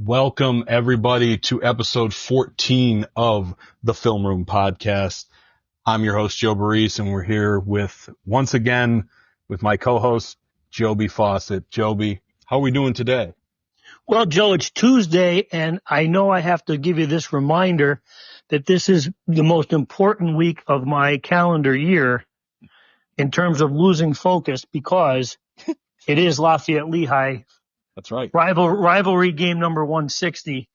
Welcome, everybody, to episode 14 of the Film Room Podcast. I'm your host, Joe Baress, and we're here once again with my co-host, Joby Fawcett. Joby, how are we doing today? Well, Joe, it's Tuesday, and I know I have to give you this reminder that this is the most important week of my calendar year in terms of losing focus because it is Lafayette-Lehigh. That's right. Rivalry game number 160.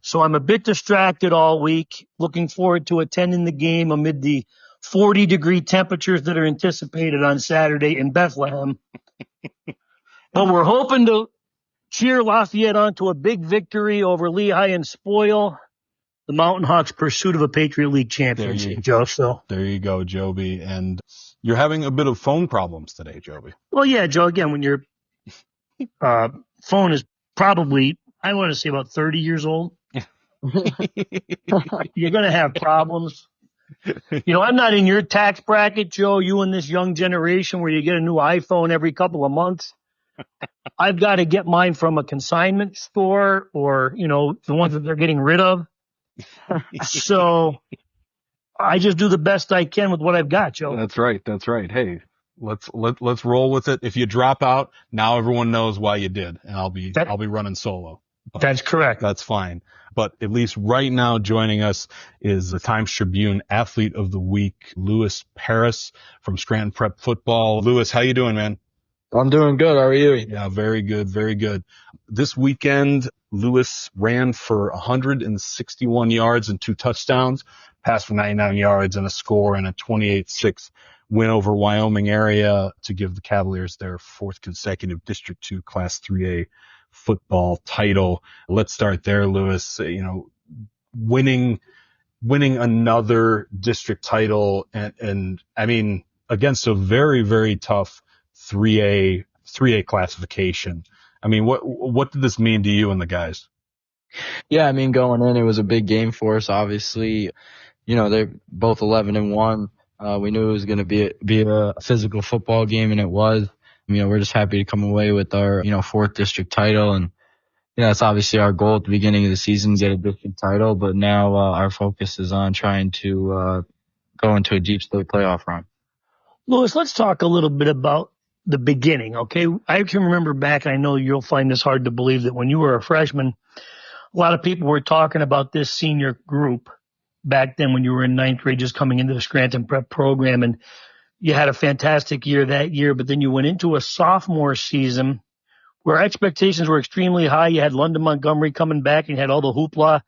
So I'm a bit distracted all week, looking forward to attending the game amid the 40-degree temperatures that are anticipated on Saturday in Bethlehem. But we're hoping to cheer Lafayette on to a big victory over Lehigh and spoil the Mountain Hawks' pursuit of a Patriot League championship, Joe. So there you go, Joby. And you're having a bit of phone problems today, Joby. Well, yeah, Joe, again, when your phone is probably, I want to say about 30 years old, you're going to have problems. You know, I'm not in your tax bracket, Joe, you in this young generation where you get a new iPhone every couple of months. I've got to get mine from a consignment store or, you know, the ones that they're getting rid of. So I just do the best I can with what I've got, Joe. That's right. Hey, let's roll with it. If you drop out, now everyone knows why you did, and I'll be running solo. But that's correct. That's fine. But at least right now joining us is the Times-Tribune Athlete of the Week, Lewis Baress from Scranton Prep Football. Lewis, how you doing, man? I'm doing good. How are you? Yeah, very good, very good. This weekend, Lewis ran for 161 yards and 2 touchdowns, passed for 99 yards and a score, and a 28-6 win over Wyoming area to give the Cavaliers their 4th consecutive District 2 Class 3A football title. Let's start there, Lewis. You know, winning another district title and I mean, against a very, very tough 3A classification. I mean, what did this mean to you and the guys? Yeah, I mean, going in, it was a big game for us, obviously. You know, they're both 11-1. We knew it was going to be a physical football game, and it was. You know, we're just happy to come away with our, 4th district title. And, that's obviously our goal at the beginning of the season, get a district title. But now our focus is on trying to go into a deep state playoff run. Lewis, let's talk a little bit about the beginning, okay? I can remember back, I know you'll find this hard to believe, that when you were a freshman, a lot of people were talking about this senior group back then when you were in 9th grade, just coming into the Scranton Prep program, and you had a fantastic year that year, but then you went into a sophomore season where expectations were extremely high. You had London Montgomery coming back, and you had all the hoopla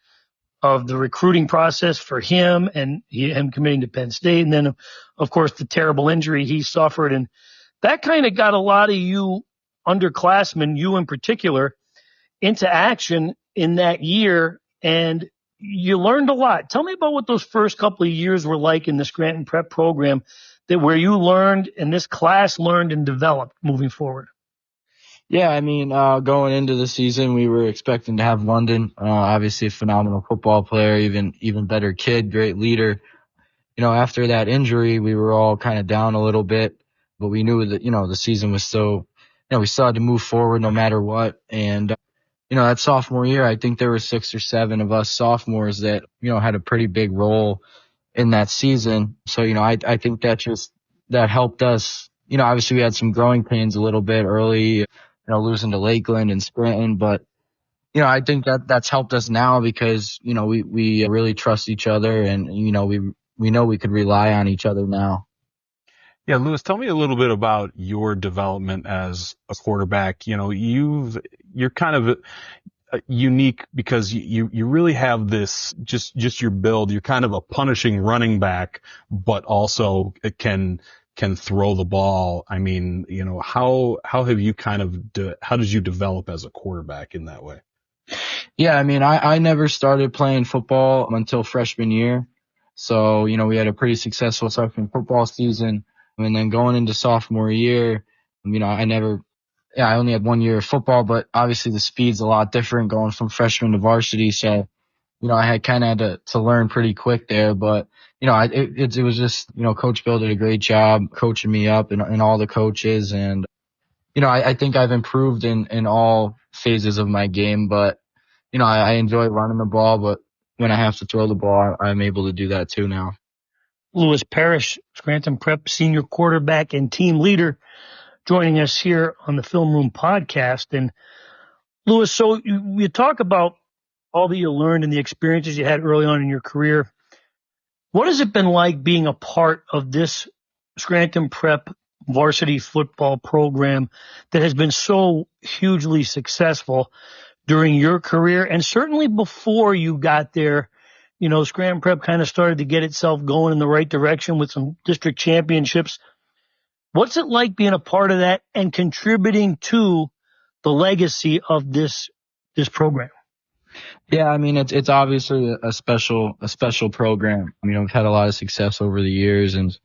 of the recruiting process for him and him committing to Penn State. And then, of course, the terrible injury he suffered. And that kind of got a lot of you underclassmen, you in particular, into action in that year. And you learned a lot. Tell me about what those first couple of years were like in the Scranton Prep program, that where you learned and this class learned and developed moving forward. Yeah, I mean, going into the season, we were expecting to have London, obviously a phenomenal football player, even better kid, great leader. After that injury, we were all kind of down a little bit, but we knew that, the season was so, we still had to move forward no matter what. And, that sophomore year, I think there were 6 or 7 of us sophomores that, had a pretty big role in that season. So, I think that helped us. Obviously we had some growing pains a little bit early, losing to Lakeland and Scranton, but, I think that's helped us now because, we really trust each other and, we know we could rely on each other now. Yeah, Lewis, tell me a little bit about your development as a quarterback. You're kind of unique because you really have this, just your build. You're kind of a punishing running back, but also it can throw the ball. I mean, how have you how did you develop as a quarterback in that way? Yeah, I mean, I never started playing football until freshman year. So, we had a pretty successful freshman football season. And then going into sophomore year, I only had 1 year of football, but obviously the speed's a lot different going from freshman to varsity. So, I had kind of had to learn pretty quick there, but, it was just, Coach Bill did a great job coaching me up and all the coaches. And, I think I've improved in all phases of my game, but, I enjoy running the ball, but when I have to throw the ball, I'm able to do that too now. Lewis Parrish, Scranton Prep senior quarterback and team leader, joining us here on the Film Room podcast. And Lewis, so you talk about all that you learned and the experiences you had early on in your career. What has it been like being a part of this Scranton Prep varsity football program that has been so hugely successful during your career? And certainly before you got there, Scranton Prep kind of started to get itself going in the right direction with some district championships. What's it like being a part of that and contributing to the legacy of this program? Yeah, I mean, it's obviously a special program. We've had a lot of success over the years and,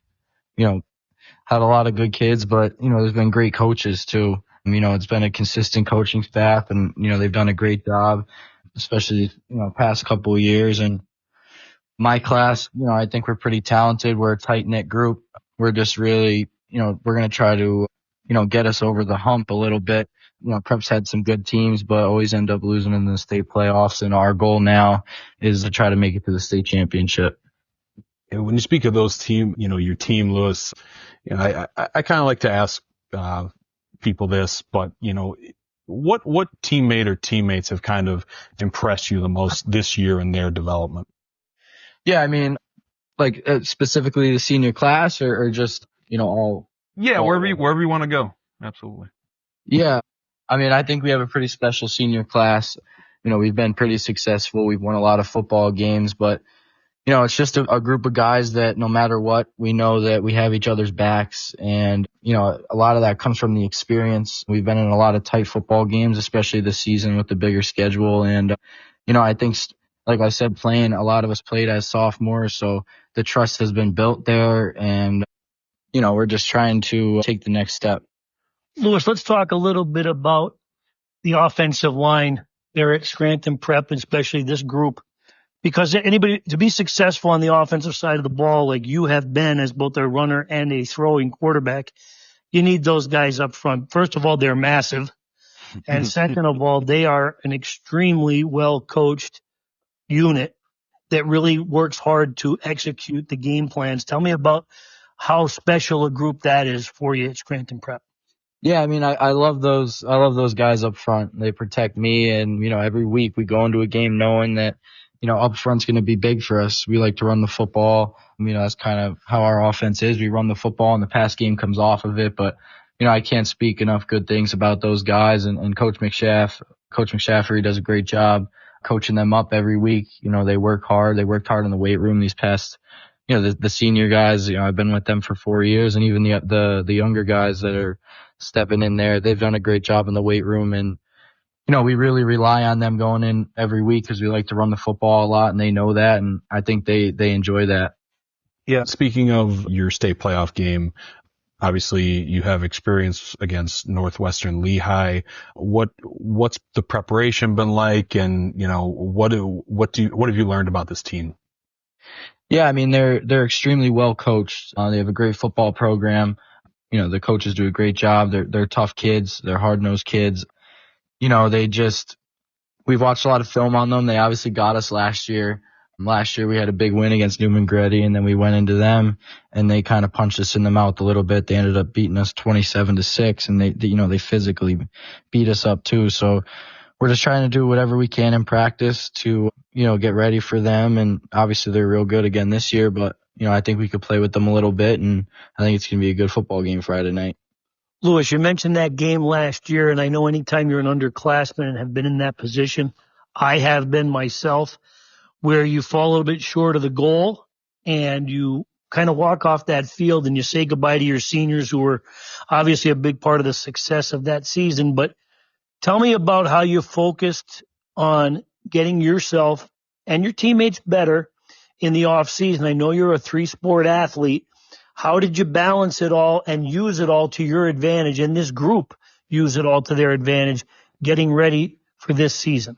had a lot of good kids, but, there's been great coaches too. It's been a consistent coaching staff and, they've done a great job, especially, past couple of years. And my class, I think we're pretty talented. We're a tight knit group. We're just really, we're going to try to, get us over the hump a little bit. Prep's had some good teams, but always end up losing in the state playoffs. And our goal now is to try to make it to the state championship. And when you speak of those your team, Lewis, I kind of like to ask people this, but what teammate or teammates have kind of impressed you the most this year in their development? Yeah, I mean, like specifically the senior class or just all. Yeah, wherever you want to go. Absolutely. Yeah, I mean, I think we have a pretty special senior class. We've been pretty successful. We've won a lot of football games, but it's just a group of guys that no matter what, we know that we have each other's backs. And, a lot of that comes from the experience. We've been in a lot of tight football games, especially this season with the bigger schedule. And, I think, like I said, a lot of us played as sophomores. So the trust has been built there. And, we're just trying to take the next step. Lewis, let's talk a little bit about the offensive line there at Scranton Prep, and especially this group. Because to be successful on the offensive side of the ball, like you have been as both a runner and a throwing quarterback, you need those guys up front. First of all, they're massive. And second of all, they are an extremely well-coached unit that really works hard to execute the game plans. Tell me about how special a group that is for you at Scranton Prep. Yeah, I mean, I love those guys up front. They protect me, and every week we go into a game knowing that up front's going to be big for us. We like to run the football. That's kind of how our offense is. We run the football and the pass game comes off of it. But, I can't speak enough good things about those guys and Coach McShaffery does a great job coaching them up every week. They work hard. They worked hard in the weight room these past, the senior guys, I've been with them for 4 years, and even the younger guys that are stepping in there, they've done a great job in the weight room. And, we really rely on them going in every week because we like to run the football a lot, and they know that, and I think they enjoy that. Yeah. Speaking of your state playoff game, obviously you have experience against Northwestern Lehigh. What's the preparation been like, and what have you learned about this team? Yeah, I mean they're extremely well coached. They have a great football program. The coaches do a great job. They're tough kids. They're hard-nosed kids. We've watched a lot of film on them. They obviously got us last year. Last year we had a big win against Newman Gretty, and then we went into them and they kind of punched us in the mouth a little bit. They ended up beating us 27-6, and they physically beat us up too. So we're just trying to do whatever we can in practice to, get ready for them. And obviously they're real good again this year, but I think we could play with them a little bit, and I think it's going to be a good football game Friday night. Lewis, you mentioned that game last year, and I know anytime you're an underclassman and have been in that position, I have been myself, where you fall a little bit short of the goal and you kind of walk off that field and you say goodbye to your seniors who were obviously a big part of the success of that season. But tell me about how you focused on getting yourself and your teammates better in the off season. I know you're a 3-sport athlete. How did you balance it all and use it all to your advantage, and this group use it all to their advantage, getting ready for this season?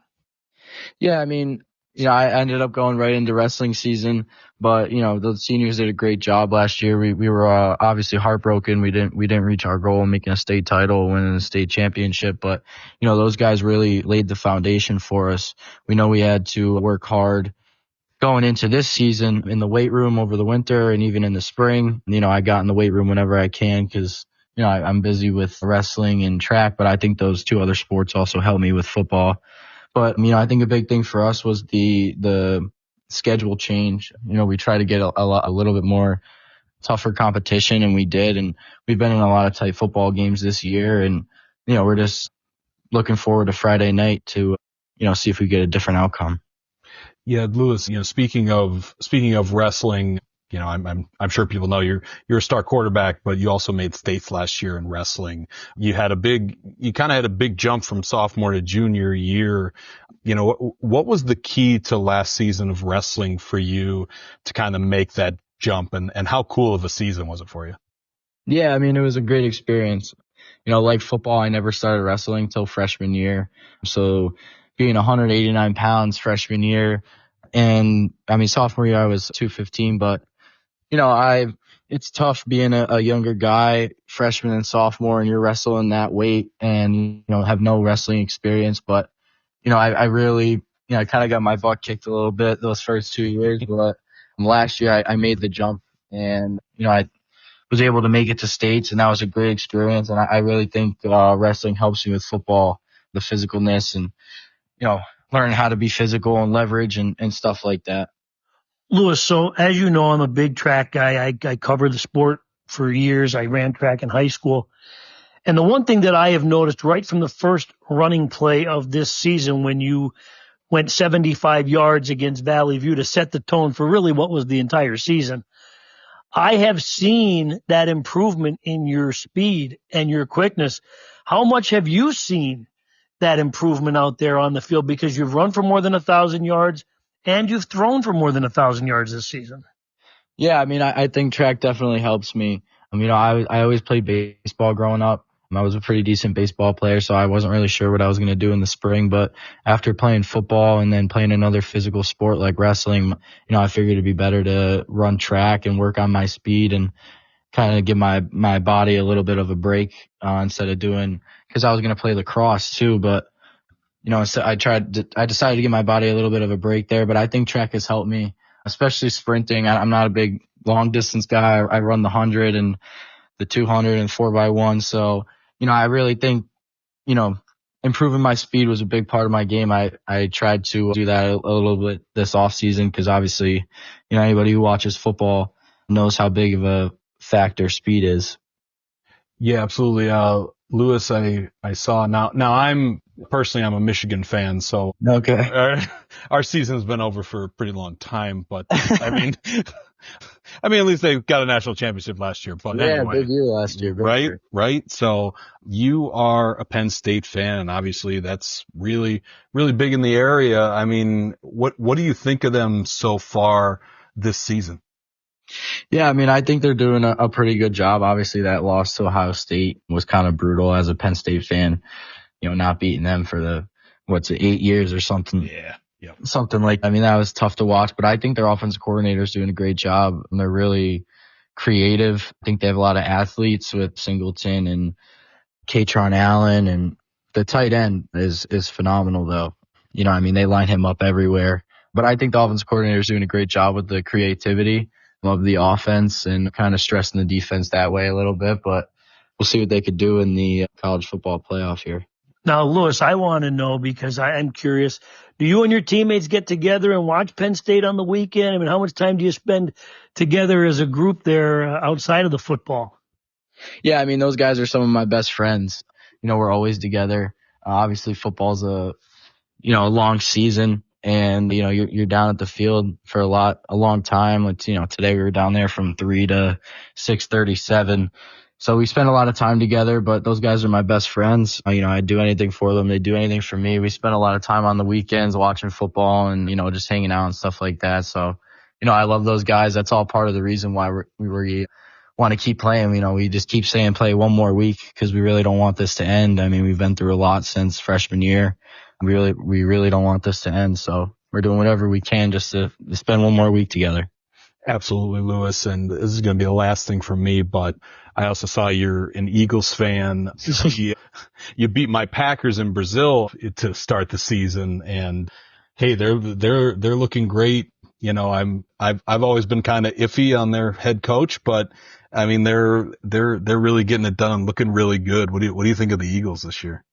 Yeah, I mean, I ended up going right into wrestling season, but the seniors did a great job last year. We were obviously heartbroken. We didn't reach our goal of making a state title, winning a state championship, but those guys really laid the foundation for us. We know we had to work hard going into this season in the weight room over the winter and even in the spring. I got in the weight room whenever I can because I'm busy with wrestling and track, but I think those two other sports also help me with football. But, I think a big thing for us was the schedule change. We try to get a little bit more tougher competition, and we did. And we've been in a lot of tight football games this year. And, we're just looking forward to Friday night to, see if we get a different outcome. Yeah, Lewis, speaking of wrestling, I'm sure people know you're a star quarterback, but you also made states last year in wrestling. You kind of had a big jump from sophomore to junior year. What was the key to last season of wrestling for you to kind of make that jump, and how cool of a season was it for you? Yeah, it was a great experience. Like football, I never started wrestling till freshman year. So being 189 pounds freshman year, and sophomore year I was 215, but it's tough being a younger guy, freshman and sophomore, and you're wrestling that weight and, have no wrestling experience. But, I really, I kind of got my butt kicked a little bit those first 2 years. But last year I made the jump and, I was able to make it to states, and that was a great experience. And I really think wrestling helps me with football, the physicalness and, learning how to be physical and leverage and stuff like that. Lewis, so as you know, I'm a big track guy. I covered the sport for years. I ran track in high school. And the one thing that I have noticed right from the first running play of this season, when you went 75 yards against Valley View to set the tone for really what was the entire season, I have seen that improvement in your speed and your quickness. How much have you seen that improvement out there on the field? Because you've run for more than 1,000 yards. And you've thrown for more than 1,000 yards this season. Yeah, I think track definitely helps me. I always played baseball growing up. I was a pretty decent baseball player, so I wasn't really sure what I was going to do in the spring. But after playing football and then playing another physical sport like wrestling, I figured it'd be better to run track and work on my speed and kind of give my body a little bit of a break instead of doing, because I was going to play lacrosse too, but I decided to give my body a little bit of a break there, but I think track has helped me, especially sprinting. I'm not a big long distance guy. I run the 100 and the 200 and 4x1. So, I really think, improving my speed was a big part of my game. I tried to do that a little bit this off season because obviously, anybody who watches football knows how big of a factor speed is. Yeah, absolutely. Lewis, I saw now I'm a Michigan fan, so okay. Our season's been over for a pretty long time, but at least they got a national championship last year. But yeah, anyway, big year last year, right? Sure. Right. So you are a Penn State fan, and obviously that's really, really big in the area. What do you think of them so far this season? Yeah, I think they're doing a pretty good job. Obviously, that loss to Ohio State was kind of brutal as a Penn State fan, not beating them for 8 years or something. Yeah. Yep. Something like, that was tough to watch, but I think their offensive coordinator is doing a great job and they're really creative. I think they have a lot of athletes with Singleton and Katron Allen, and the tight end is phenomenal though. They line him up everywhere, but I think the offensive coordinator is doing a great job with the creativity of the offense and kind of stressing the defense that way a little bit, but we'll see what they could do in the college football playoff here. Now, Lewis, I want to know, because I'm curious, do you and your teammates get together and watch Penn State on the weekend? How much time do you spend together as a group there outside of the football? Yeah, those guys are some of my best friends. We're always together. Obviously, football's a long season. And, you're down at the field for a long time. Today we were down there from 3 to 6:37. So we spend a lot of time together, but those guys are my best friends. I do anything for them. They do anything for me. We spend a lot of time on the weekends watching football and, just hanging out and stuff like that. So, I love those guys. That's all part of the reason why we want to keep playing. We just keep saying play one more week because we really don't want this to end. We've been through a lot since freshman year. We really don't want this to end. So we're doing whatever we can just to spend one more week together. Absolutely, Lewis. And this is going to be the last thing from me, but I also saw you're an Eagles fan. You beat my Packers in Brazil to start the season, and hey, they're looking great. You know, I've always been kind of iffy on their head coach, but I mean, they're really getting it done and looking really good. What do you think of the Eagles this year?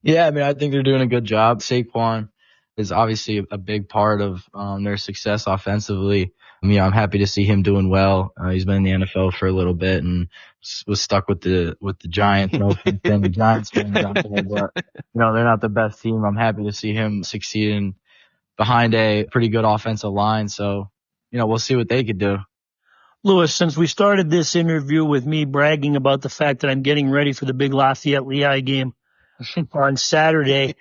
Yeah, I mean, I think they're doing a good job. Saquon is obviously a big part of their success offensively. I mean, I'm happy to see him doing well. He's been in the NFL for a little bit and was stuck with the Giants. No offense to the Giants fans out there, but they're not the best team. I'm happy to see him succeeding behind a pretty good offensive line. So, we'll see what they could do. Lewis, since we started this interview with me bragging about the fact that I'm getting ready for the big Lafayette Lehigh game on Saturday,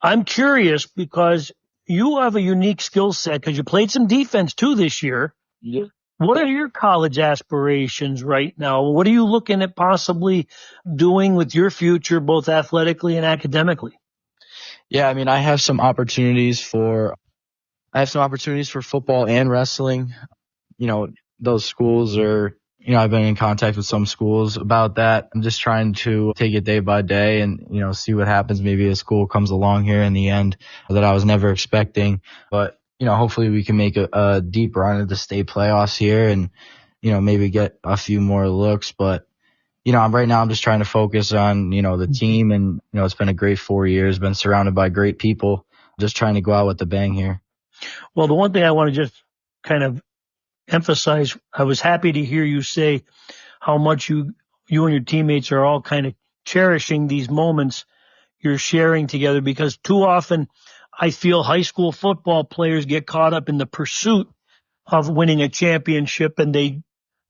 I'm curious because you have a unique skill set because you played some defense too this year. Yeah. What are your college aspirations right now? What are you looking at possibly doing with your future, both athletically and academically? Yeah, I mean, I have some opportunities for football and wrestling. Those schools are, I've been in contact with some schools about that. I'm just trying to take it day by day and, see what happens. Maybe a school comes along here in the end that I was never expecting. But, hopefully we can make a deep run at the state playoffs here and, maybe get a few more looks. But, right now I'm just trying to focus on, the team and, it's been a great 4 years, been surrounded by great people, just trying to go out with a bang here. Well, the one thing I want to just kind of emphasize, I was happy to hear you say how much you and your teammates are all kind of cherishing these moments you're sharing together, because too often I feel high school football players get caught up in the pursuit of winning a championship, and they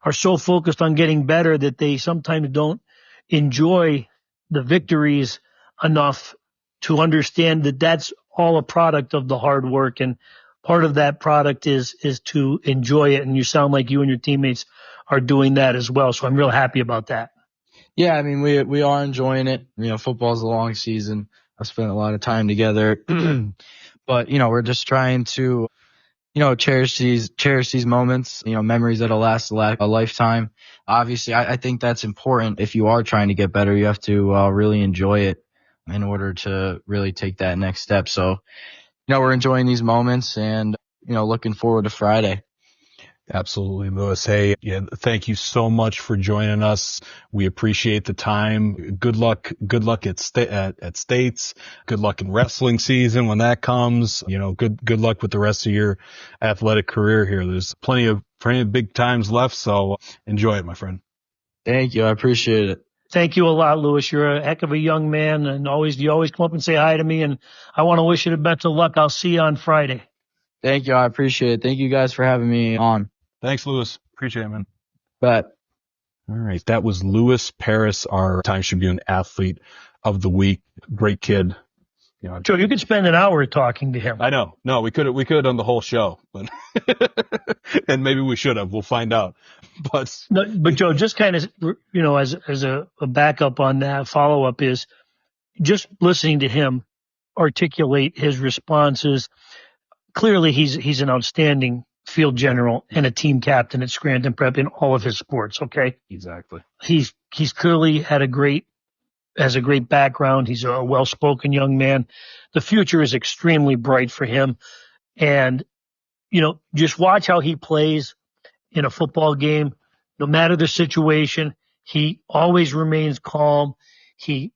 are so focused on getting better that they sometimes don't enjoy the victories enough to understand that that's all a product of the hard work, and part of that product is to enjoy it. And you sound like you and your teammates are doing that as well. So I'm real happy about that. Yeah, I mean, we are enjoying it. Football's a long season. I've spent a lot of time together, but we're just trying to, cherish these moments, memories that'll last a lifetime. Obviously, I think that's important. If you are trying to get better, you have to really enjoy it in order to really take that next step. So, we're enjoying these moments and, looking forward to Friday. Absolutely, Lewis. Hey, yeah, thank you so much for joining us. We appreciate the time. Good luck at states. Good luck in wrestling season when that comes. Good luck with the rest of your athletic career here. There's plenty of big times left, so enjoy it, my friend. Thank you. I appreciate it. Thank you a lot, Lewis. You're a heck of a young man, and you always come up and say hi to me, and I want to wish you the best of luck. I'll see you on Friday. Thank you. I appreciate it. Thank you guys for having me on. Thanks, Lewis. Appreciate it, man. Bet. All right. That was Lewis Baress, our Times-Tribune Athlete of the Week. Great kid. Joe, you could spend an hour talking to him. I know. No, we could have done the whole show, but and maybe we should have. We'll find out. But Joe, just kind of, as a backup on that, follow-up is just listening to him articulate his responses. Clearly, he's an outstanding field general and a team captain at Scranton Prep in all of his sports. Okay. Exactly. He's clearly has a great background. He's a well-spoken young man. The future is extremely bright for him. And, just watch how he plays in a football game. No matter the situation, he always remains calm. The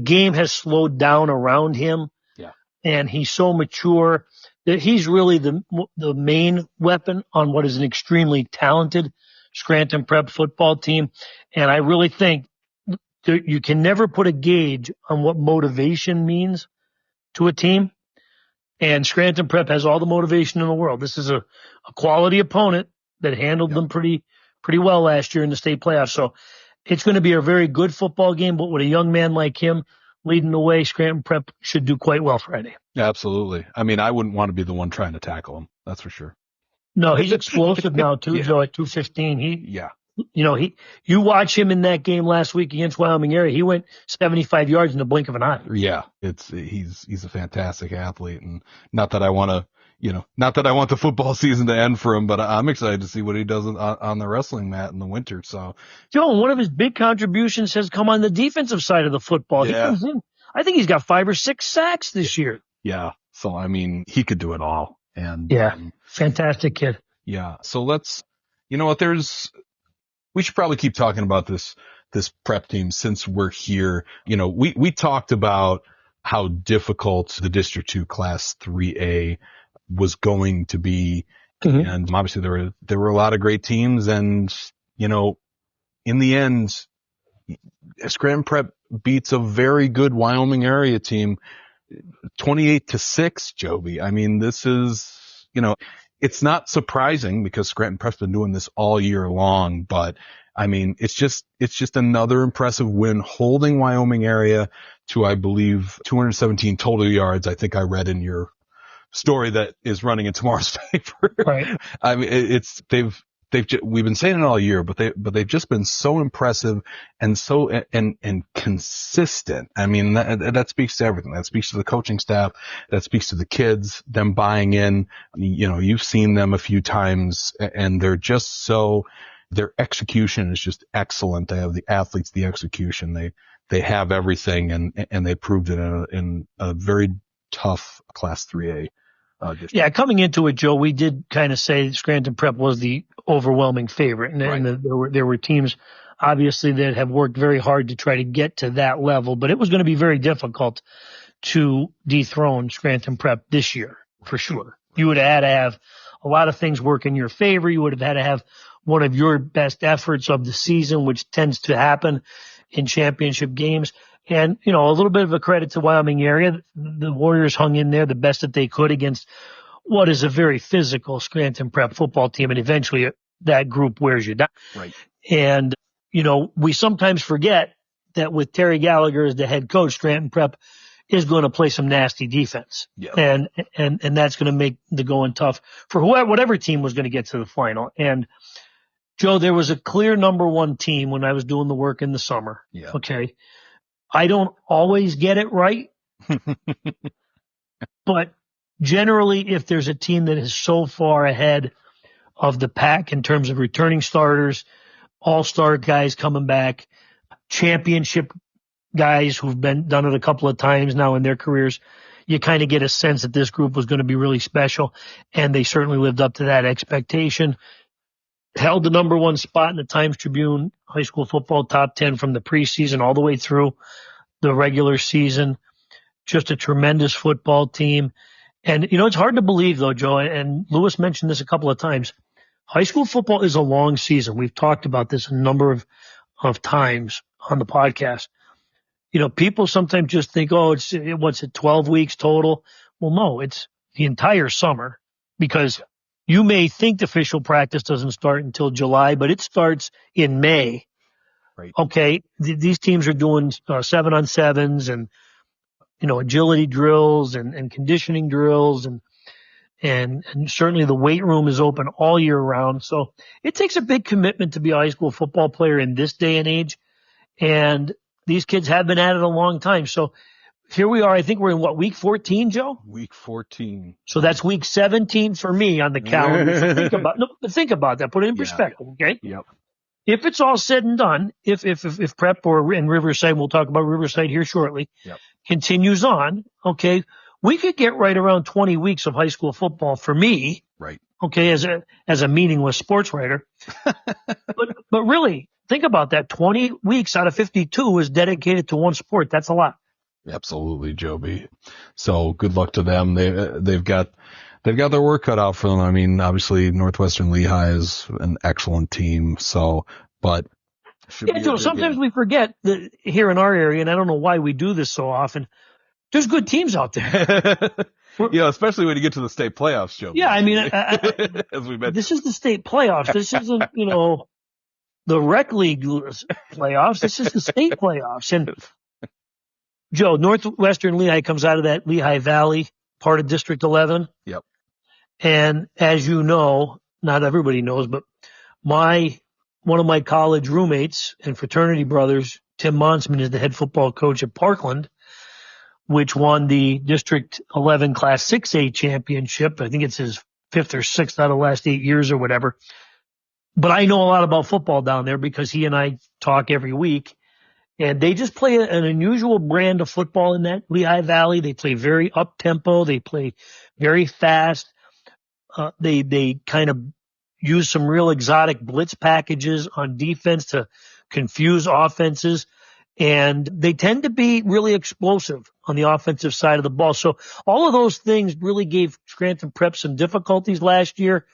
game has slowed down around him. Yeah. And he's so mature that he's really the main weapon on what is an extremely talented Scranton Prep football team. And I really think that you can never put a gauge on what motivation means to a team. And Scranton Prep has all the motivation in the world. This is a quality opponent that handled them pretty well last year in the state playoffs. So it's going to be a very good football game, but with a young man like him leading the way, Scranton Prep should do quite well Friday. Absolutely. I mean, I wouldn't want to be the one trying to tackle him. That's for sure. No, he's explosive now too, Joe, at 215. You watch him in that game last week against Wyoming area. He went 75 yards in the blink of an eye. Yeah, he's a fantastic athlete, and not that I want to, not that I want the football season to end for him, but I'm excited to see what he does on the wrestling mat in the winter. So, Joe, one of his big contributions has come on the defensive side of the football. Yeah. He comes in. I think he's got 5 or 6 sacks this year. yeah. So, I mean, he could do it all. And Yeah. Fantastic kid. yeah. So we should probably keep talking about this prep team since we're here. We talked about how difficult the District 2 Class 3A was going to be. Mhm. And obviously there were a lot of great teams. And, in the end, Scranton Prep beats a very good Wyoming area team 28-6, Joby. I mean, this is, it's not surprising because Scranton Prep's been doing this all year long, but I mean, it's just another impressive win, holding Wyoming area to, I believe, 217 total yards. I think I read in your story that is running in tomorrow's paper. Right. I mean, we've been saying it all year, but they've just been so impressive and so and consistent. I mean, that speaks to everything. That speaks to the coaching staff. That speaks to the kids, them buying in. You've seen them a few times, and they're just their execution is just excellent. They have the athletes, the execution. They have everything, and they proved it in a very tough Class 3A. Yeah, coming into it, Joe, we did kind of say Scranton Prep was the overwhelming favorite, and there were teams obviously that have worked very hard to try to get to that level, but it was going to be very difficult to dethrone Scranton Prep this year for sure. You would have had to have a lot of things work in your favor. You would have had to have one of your best efforts of the season, which tends to happen in championship games. And, a little bit of a credit to Wyoming area. The Warriors hung in there the best that they could against what is a very physical Scranton Prep football team. And eventually that group wears you down. Right. And, we sometimes forget that with Terry Gallagher as the head coach, Scranton Prep is going to play some nasty defense. Yeah. And that's going to make the going tough for whatever team was going to get to the final. And Joe, there was a clear number one team when I was doing the work in the summer. Yeah. Okay. I don't always get it right, but generally, if there's a team that is so far ahead of the pack in terms of returning starters, all-star guys coming back, championship guys who've done it a couple of times now in their careers, you kind of get a sense that this group was going to be really special, and they certainly lived up to that expectation. Held the number one spot in the Times-Tribune high school football top 10 from the preseason all the way through the regular season. Just a tremendous football team. And, it's hard to believe, though, Joe, and Lewis mentioned this a couple of times. High school football is a long season. We've talked about this a number of times on the podcast. People sometimes just think, it's 12 weeks total? Well, no, it's the entire summer, because you may think the official practice doesn't start until July, but it starts in May. Right. Okay. These teams are doing 7-on-7s and, agility drills and conditioning drills and certainly the weight room is open all year round. So it takes a big commitment to be a high school football player in this day and age. And these kids have been at it a long time. So here we are. I think we're in week 14, Joe? Week 14. So that's week 17 for me on the calendar. So think about that. Put it in perspective, okay? Yep. If it's all said and done, if Prep or in Riverside, we'll talk about Riverside here shortly, continues on, okay, we could get right around 20 weeks of high school football for me. Right. Okay, as a meaningless sports writer. but really, think about that. 20 weeks out of 52 is dedicated to one sport. That's a lot. Absolutely, Joby. So good luck to them. They've got their work cut out for them. I mean, obviously Northwestern Lehigh is an excellent team. So, but Joe, sometimes we forget that here in our area, and I don't know why we do this so often, there's good teams out there. Especially when you get to the state playoffs, Joby. Yeah, I mean, as we mentioned, this is the state playoffs. This isn't, the rec league playoffs. This is the state playoffs. And Joe, Northwestern Lehigh comes out of that Lehigh Valley part of District 11. Yep. And as you know, not everybody knows, but one of my college roommates and fraternity brothers, Tim Monsman, is the head football coach at Parkland. which won the District 11 Class 6A championship. I think it's his 5th or 6th out of the last 8 years or whatever. But I know a lot about football down there because he and I talk every week. And they just play an unusual brand of football in that Lehigh Valley. They play very up-tempo. They play very fast. They kind of use some real exotic blitz packages on defense to confuse offenses. And they tend to be really explosive on the offensive side of the ball. So all of those things really gave Scranton Prep some difficulties last year.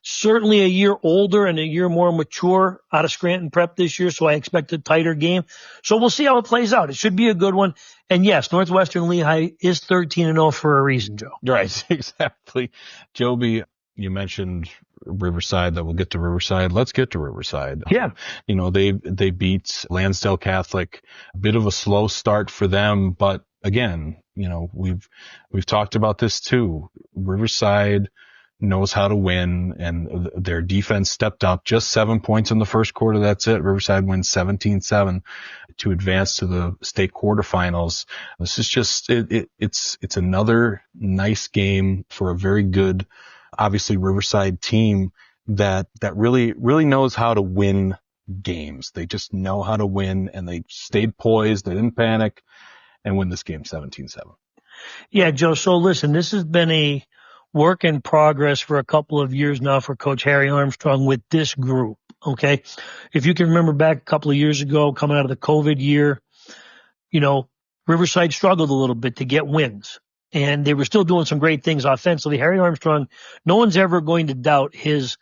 Certainly a year older and a year more mature out of Scranton Prep this year, so I expect a tighter game. So we'll see how it plays out. It should be a good one. And yes, Northwestern Lehigh is 13-0 for a reason, Joe. Right, exactly. Joby, you mentioned Riverside, that we'll get to Riverside. Let's get to Riverside. Yeah. They beat Lansdale Catholic. A bit of a slow start for them, but again, we've talked about this too. Riverside knows how to win, and their defense stepped up. Just 7 points in the first quarter. That's it. Riverside wins 17-7 to advance to the state quarterfinals. This is just, it's another nice game for a very good, obviously Riverside team that really, really knows how to win games. They just know how to win, and they stayed poised. They didn't panic and win this game 17-7. Yeah, Joe. So listen, this has been a work in progress for a couple of years now for Coach Harry Armstrong with this group. Okay. If you can remember back a couple of years ago, coming out of the COVID year, Riverside struggled a little bit to get wins, and they were still doing some great things offensively. Harry Armstrong, no one's ever going to doubt his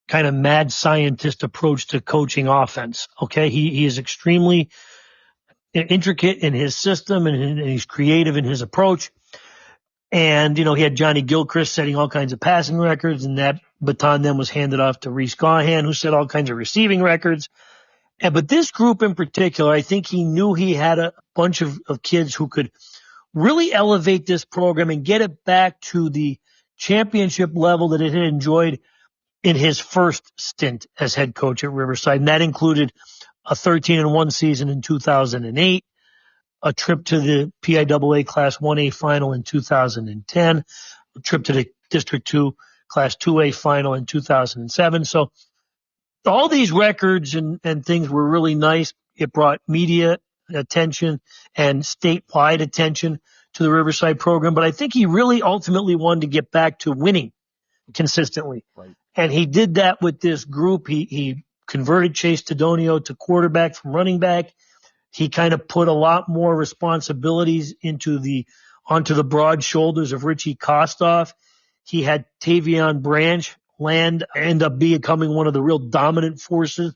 kind of mad scientist approach to coaching offense. Okay. He is extremely intricate in his system, and he's creative in his approach. And, he had Johnny Gilchrist setting all kinds of passing records, and that baton then was handed off to Reese Gahan, who set all kinds of receiving records. But this group in particular, I think he knew he had a bunch of kids who could really elevate this program and get it back to the championship level that it had enjoyed in his first stint as head coach at Riverside. And that included a 13-1 season in 2008. A trip to the PIAA Class 1A final in 2010, a trip to the District 2 Class 2A final in 2007. So all these records and things were really nice. It brought media attention and statewide attention to the Riverside program. But I think he really ultimately wanted to get back to winning consistently. Right. And he did that with this group. He converted Chase Tedonio to quarterback from running back. He kind of put a lot more responsibilities onto the broad shoulders of Richie Kostoff. He had Tavion Branch end up becoming one of the real dominant forces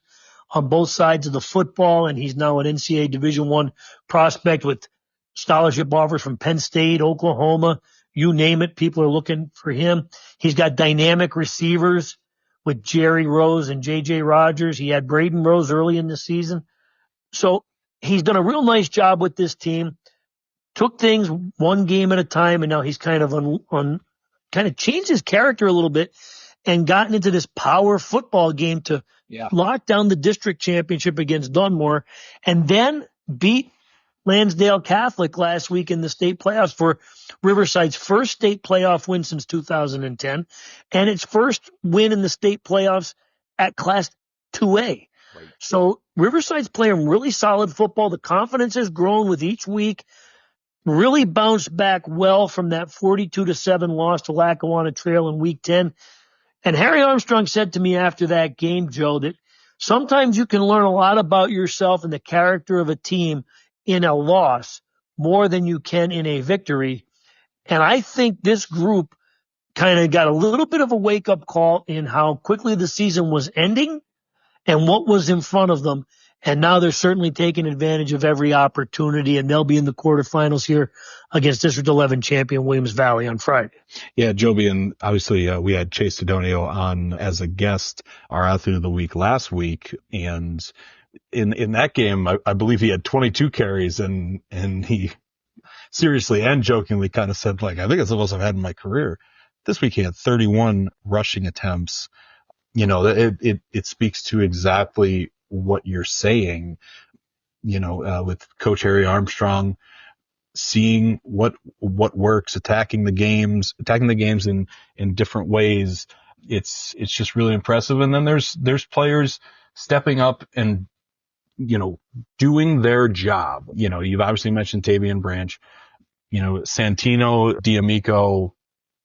on both sides of the football, and he's now an NCAA Division I prospect with scholarship offers from Penn State, Oklahoma, you name it. People are looking for him. He's got dynamic receivers with Jerry Rose and J.J. Rogers. He had Braden Rose early in the season. So he's done a real nice job with this team, took things one game at a time, and now he's kind of kind of changed his character a little bit and gotten into this power football game to lock down the district championship against Dunmore, and then beat Lansdale Catholic last week in the state playoffs for Riverside's first state playoff win since 2010, and its first win in the state playoffs at Class 2A. Right. So Riverside's playing really solid football. The confidence has grown with each week. Really bounced back well from that 42-7 loss to Lackawanna Trail in week 10. And Harry Armstrong said to me after that game, Joe, that sometimes you can learn a lot about yourself and the character of a team in a loss more than you can in a victory. And I think this group kind of got a little bit of a wake-up call in how quickly the season was ending and what was in front of them. And now they're certainly taking advantage of every opportunity, and they'll be in the quarterfinals here against District 11 champion Williams Valley on Friday. Yeah, Joby, and obviously we had Chase Tedonio on as a guest, our athlete of the week last week. And in that game, I believe he had 22 carries, and he seriously and jokingly kind of said, like, I think it's the most I've had in my career. This week he had 31 rushing attempts. You know, it speaks to exactly what you're saying, with Coach Harry Armstrong seeing what works, attacking the games in different ways. It's just really impressive. And then there's players stepping up and, doing their job. You've obviously mentioned Tavian Branch, Santino D'Amico,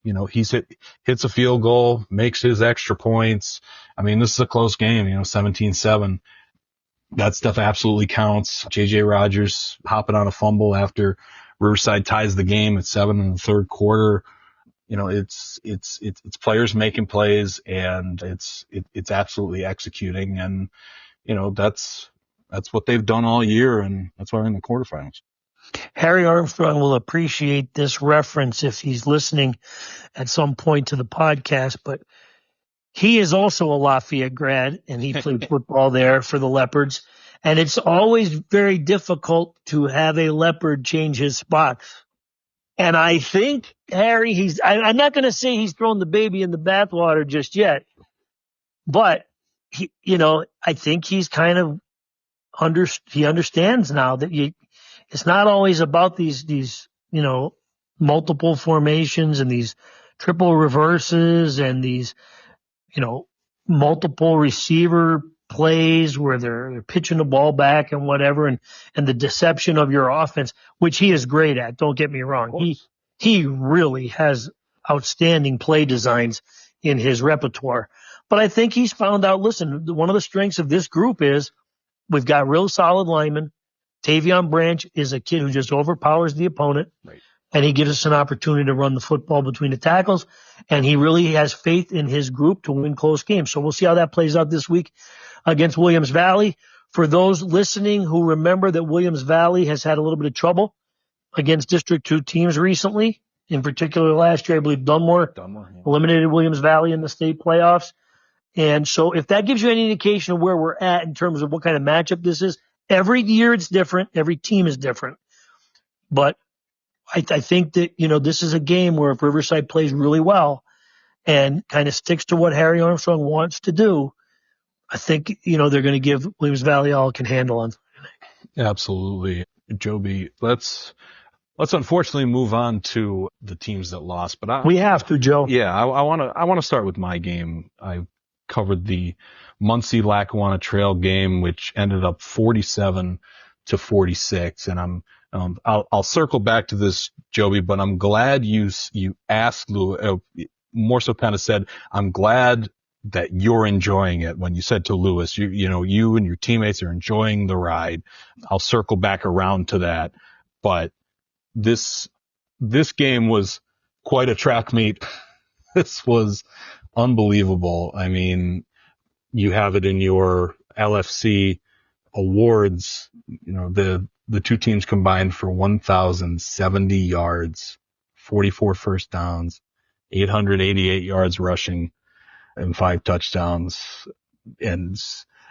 hits a field goal, makes his extra points. I mean, this is a close game, 17-7. That stuff absolutely counts. JJ Rogers hopping on a fumble after Riverside ties the game at 7 in the third quarter. It's players making plays, and it's absolutely executing. And, that's what they've done all year, and that's why we're in the quarterfinals. Harry Armstrong will appreciate this reference if he's listening at some point to the podcast, but he is also a Lafayette grad, and he played football there for the Leopards. And it's always very difficult to have a Leopard change his spots. And I think, Harry, I'm not going to say he's thrown the baby in the bathwater just yet, but I think he's kind of he understands now that it's not always about these multiple formations and these triple reverses and these, multiple receiver plays where they're pitching the ball back and whatever, and the deception of your offense, which he is great at. Don't get me wrong. He really has outstanding play designs in his repertoire. But I think he's found out, listen, one of the strengths of this group is we've got real solid linemen. Tavion Branch is a kid who just overpowers the opponent. Right. And he gives us an opportunity to run the football between the tackles. And he really has faith in his group to win close games. So we'll see how that plays out this week against Williams Valley. For those listening who remember that Williams Valley has had a little bit of trouble against District 2 teams recently, in particular last year, I believe Dunmore eliminated Williams Valley in the state playoffs. And so if that gives you any indication of where we're at in terms of what kind of matchup this is, every year it's different. Every team is different. But I think that, this is a game where if Riverside plays really well and kind of sticks to what Harry Armstrong wants to do, I think, they're going to give Williams Valley all it can handle on. Absolutely. Joby, let's unfortunately move on to the teams that lost, but we have to, Joe. Yeah. I want to start with my game. I covered the Muncie Lackawanna Trail game, which ended up 47-46. And I'll circle back to this, Joby, but I'm glad you asked Lewis, more so kind of said, I'm glad that you're enjoying it when you said to Lewis, you and your teammates are enjoying the ride. I'll circle back around to that. But this game was quite a track meet. This was unbelievable. I mean, you have it in your LFC awards, the two teams combined for 1,070 yards, 44 first downs, 888 yards rushing, and 5 touchdowns. And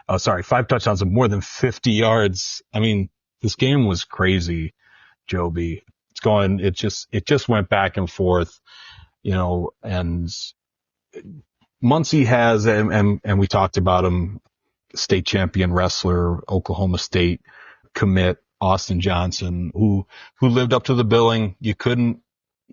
5 touchdowns and more than 50 yards. I mean, this game was crazy, Joby. It just went back and forth, and Muncie has, and we talked about him, state champion wrestler, Oklahoma State commit, Austin Johnson, who lived up to the billing. You couldn't,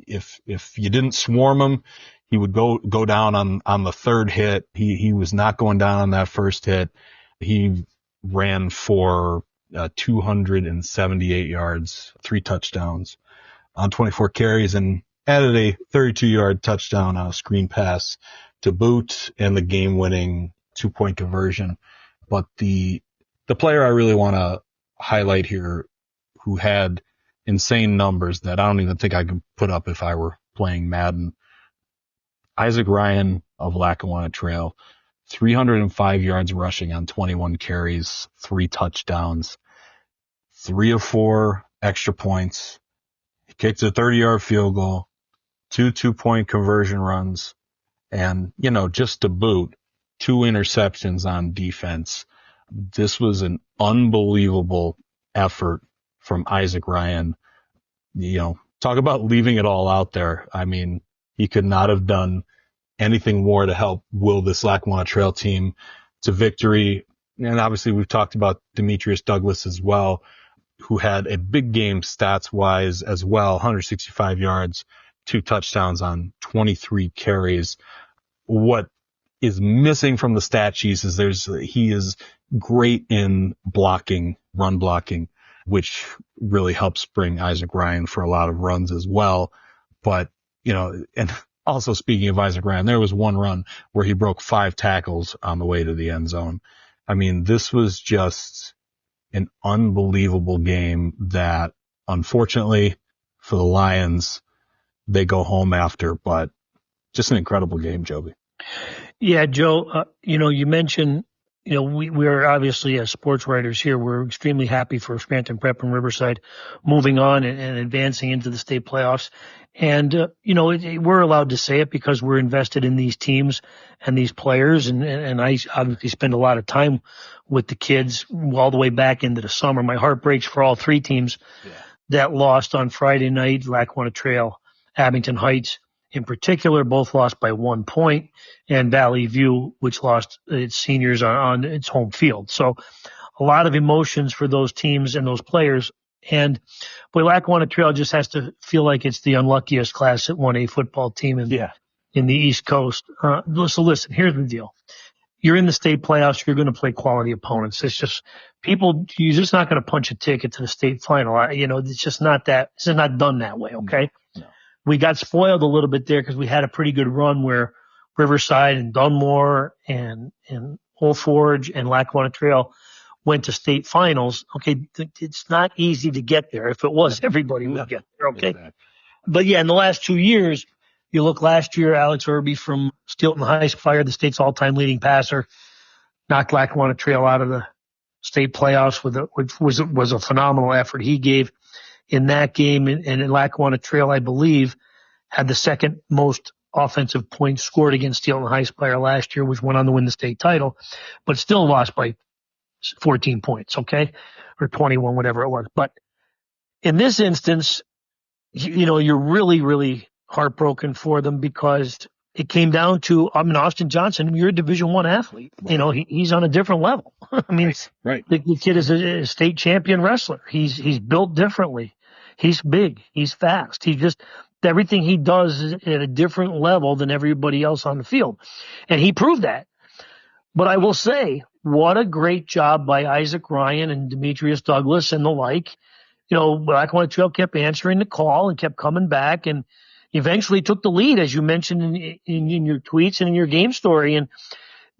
if you didn't swarm him, he would go down on the third hit. He was not going down on that first hit. He ran for 278 yards, 3 touchdowns on 24 carries, and added a 32-yard touchdown on a screen pass to boot, and the game-winning 2-point conversion. But the player I really want to highlight here, who had insane numbers that I don't even think I could put up if I were playing Madden, Isaac Ryan of Lackawanna Trail, 305 yards rushing on 21 carries, 3 touchdowns, 3 of 4 extra points. He kicked a 30-yard field goal, 2 2-point conversion runs, and, just to boot, 2 interceptions on defense. This was an unbelievable effort from Isaac Ryan. Talk about leaving it all out there. I mean, he could not have done anything more to help will this Lackawanna Trail team to victory. And obviously we've talked about Demetrius Douglas as well. who had a big game stats wise as well, 165 yards, 2 touchdowns on 23 carries. What is missing from the stat sheets is he is great in blocking, run blocking, which really helps bring Isaac Ryan for a lot of runs as well. But, and also speaking of Isaac Ryan, there was one run where he broke 5 tackles on the way to the end zone. I mean, this was just an unbelievable game that, unfortunately for the Lions, they go home after, but just an incredible game, Joby. Yeah, Joe, you mentioned, we are obviously as sports writers here, we're extremely happy for Scranton Prep and Riverside moving on and advancing into the state playoffs. And, we're allowed to say it because we're invested in these teams and these players. And I obviously spend a lot of time with the kids all the way back into the summer. My heart breaks for all 3 teams that lost on Friday night, Lackawanna Trail, Abington Heights. In particular, both lost by 1 point, and Valley View, which lost its seniors on its home field. So a lot of emotions for those teams and those players. And boy, Lackawanna Trail just has to feel like it's the unluckiest Class 1A football team in the East Coast. So listen, here's the deal. You're in the state playoffs. You're going to play quality opponents. It's just you're just not going to punch a ticket to the state final. It's just not that. It's just not done that way. Okay. No. We got spoiled a little bit there because we had a pretty good run where Riverside and Dunmore and Old Forge and Lackawanna Trail went to state finals. Okay. It's not easy to get there. If it was, everybody would get there. Okay. Exactly. But yeah, in the last 2 years, you look last year, Alex Irby from Steelton Heights fired the state's all-time leading passer, knocked Lackawanna Trail out of the state playoffs which was a phenomenal effort he gave in that game. And in Lackawanna Trail, I believe, had the second most offensive points scored against Steelton Heights player last year, which went on to win the state title, but still lost by 14 points, okay? Or 21, whatever it was. But in this instance, you're really, really heartbroken for them because it came down to, Austin Johnson, you're a Division I athlete. Right. He's on a different level. I mean, right. The kid is a state champion wrestler. He's built differently. He's big. He's fast. Everything he does is at a different level than everybody else on the field. And he proved that. But I will say, what a great job by Isaac Ryan and Demetrius Douglas and the like. Lackawanna Trail kept answering the call and kept coming back and eventually took the lead, as you mentioned in your tweets and in your game story, and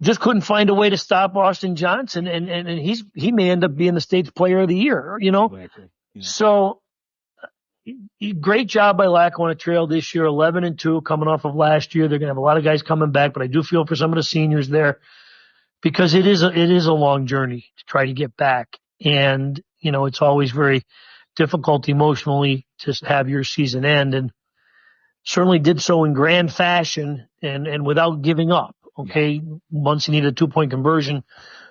just couldn't find a way to stop Austin Johnson. And he may end up being the state's player of the year, Exactly. Yeah. So great job by Lackawanna Trail this year, 11-2 coming off of last year. They're going to have a lot of guys coming back, but I do feel for some of the seniors there because it is a long journey to try to get back. And, it's always very difficult emotionally to have your season end, and certainly did so in grand fashion and without giving up. Okay. Muncie needed a 2-point conversion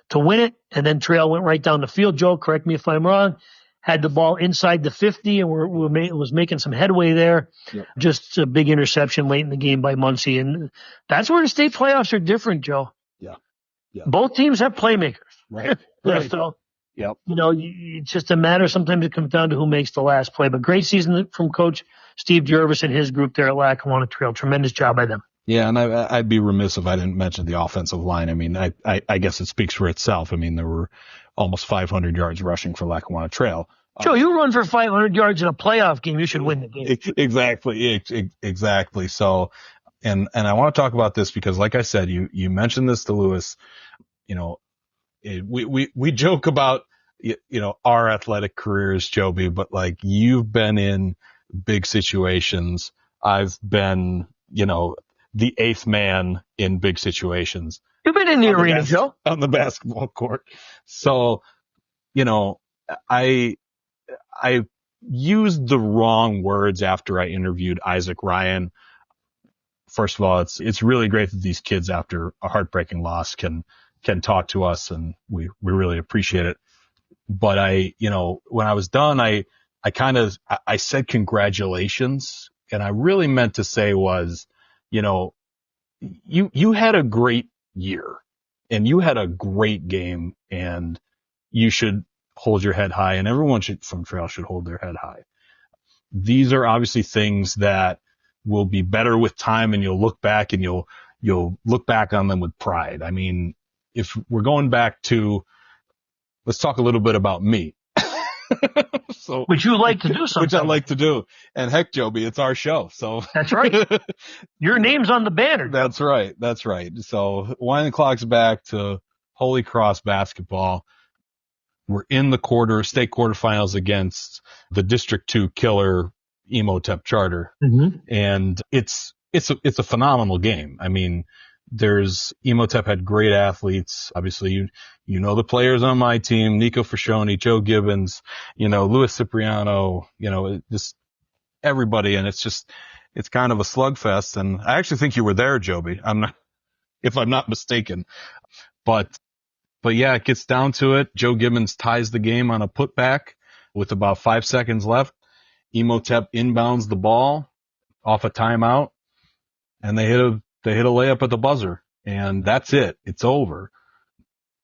to win it. And then Trail went right down the field. Joe, correct me if I'm wrong, had the ball inside the 50 and was making some headway there. Yep. Just a big interception late in the game by Muncie. And that's where the state playoffs are different, Joe. Yeah. Both teams have playmakers. Right. So, it's just a matter. Sometimes it comes down to who makes the last play. But great season from Coach Steve Jervis and his group there at Lackawanna Trail. Tremendous job by them. Yeah, and I'd be remiss if I didn't mention the offensive line. I mean, I guess it speaks for itself. I mean, there were almost 500 yards rushing for Lackawanna Trail. Joe, you run for 500 yards in a playoff game, you should win the game. Exactly. So, and I want to talk about this because, like I said, you mentioned this to Lewis. We joke about our athletic careers, Joby, but like you've been in big situations. I've been, the 8th man in big situations. You've been in the arena, Joe. On the basketball court. So, I used the wrong words after I interviewed Isaac Ryan. First of all, it's really great that these kids, after a heartbreaking loss, can talk to us, and we really appreciate it. But when I was done, I said congratulations, and I really meant to say was, you had a great year and you had a great game, and you should hold your head high, and everyone from trail should hold their head high. These are obviously things that will be better with time, and you'll look back on them with pride. I mean, if we're going back to, let's talk a little bit about me. So, which you like to do sometimes. Which I like to do. And heck, Joby, it's our show. So that's right. Your name's on the banner. That's right. So wind the clocks back to Holy Cross basketball. We're in the state quarterfinals against the District 2 killer Emotep Charter. Mm-hmm. And it's a phenomenal game. I mean, Emotep had great athletes. Obviously, you know the players on my team, Nico Fascioni, Joe Gibbons, Louis Cipriano, just everybody. And it's kind of a slugfest. And I actually think you were there, Joby. If I'm not mistaken. But yeah, it gets down to it. Joe Gibbons ties the game on a putback with about 5 seconds left. Emotep inbounds the ball off a timeout, and they hit a layup at the buzzer, and that's it. It's over.